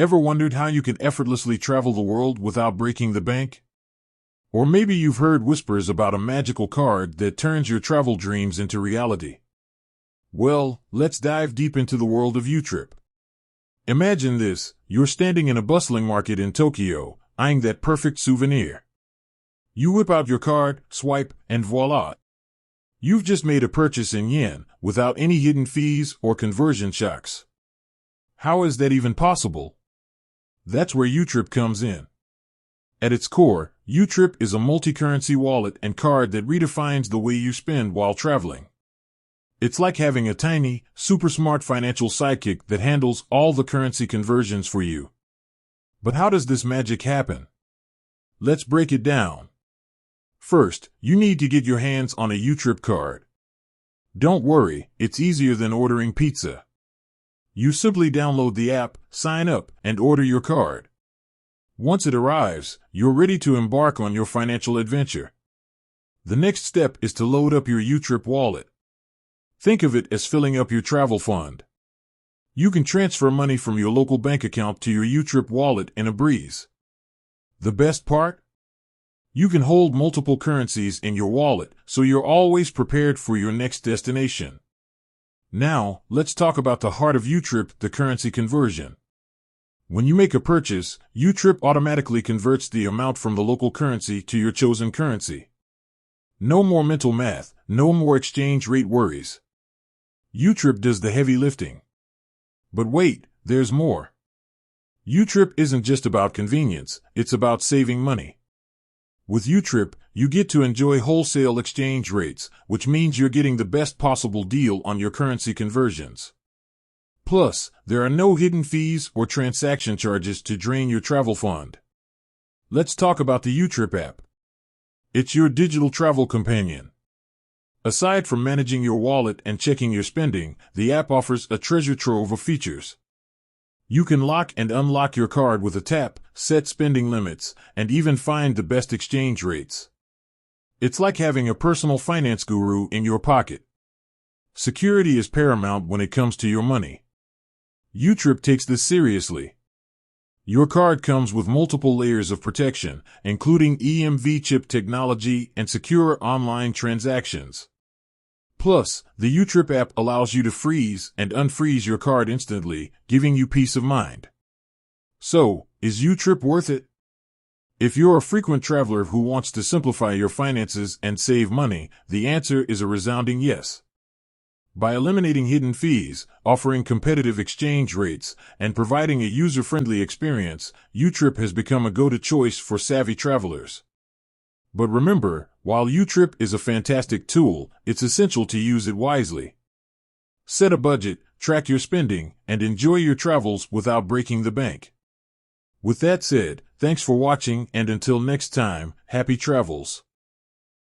Ever wondered how you can effortlessly travel the world without breaking the bank? Or maybe you've heard whispers about a magical card that turns your travel dreams into reality. Well, let's dive deep into the world of YouTrip. Imagine this: you're standing in a bustling market in Tokyo, eyeing that perfect souvenir. You whip out your card, swipe, and voila! You've just made a purchase in yen, without any hidden fees or conversion shocks. How is that even possible? That's where YouTrip comes in. At its core, YouTrip is a multi-currency wallet and card that redefines the way you spend while traveling. It's like having a tiny, super smart financial sidekick that handles all the currency conversions for you. But how does this magic happen? Let's break it down. First, you need to get your hands on a YouTrip card. Don't worry, it's easier than ordering pizza. You simply download the app, sign up, and order your card. Once it arrives, you're ready to embark on your financial adventure. The next step is to load up your YouTrip wallet. Think of it as filling up your travel fund. You can transfer money from your local bank account to your YouTrip wallet in a breeze. The best part? You can hold multiple currencies in your wallet, so you're always prepared for your next destination. Now, let's talk about the heart of YouTrip, the currency conversion. When you make a purchase, YouTrip automatically converts the amount from the local currency to your chosen currency. No more mental math, no more exchange rate worries. YouTrip does the heavy lifting. But wait, there's more. YouTrip isn't just about convenience, it's about saving money. With YouTrip, you get to enjoy wholesale exchange rates, which means you're getting the best possible deal on your currency conversions. Plus, there are no hidden fees or transaction charges to drain your travel fund. Let's talk about the YouTrip app. It's your digital travel companion. Aside from managing your wallet and checking your spending, the app offers a treasure trove of features. You can lock and unlock your card with a tap, set spending limits, and even find the best exchange rates. It's like having a personal finance guru in your pocket. Security is paramount when it comes to your money. YouTrip takes this seriously. Your card comes with multiple layers of protection, including EMV chip technology and secure online transactions. Plus, the YouTrip app allows you to freeze and unfreeze your card instantly, giving you peace of mind. So, is YouTrip worth it? If you're a frequent traveler who wants to simplify your finances and save money, the answer is a resounding yes. By eliminating hidden fees, offering competitive exchange rates, and providing a user-friendly experience, YouTrip has become a go-to choice for savvy travelers. But remember, while YouTrip is a fantastic tool, it's essential to use it wisely. Set a budget, track your spending, and enjoy your travels without breaking the bank. With that said, thanks for watching, and until next time, happy travels.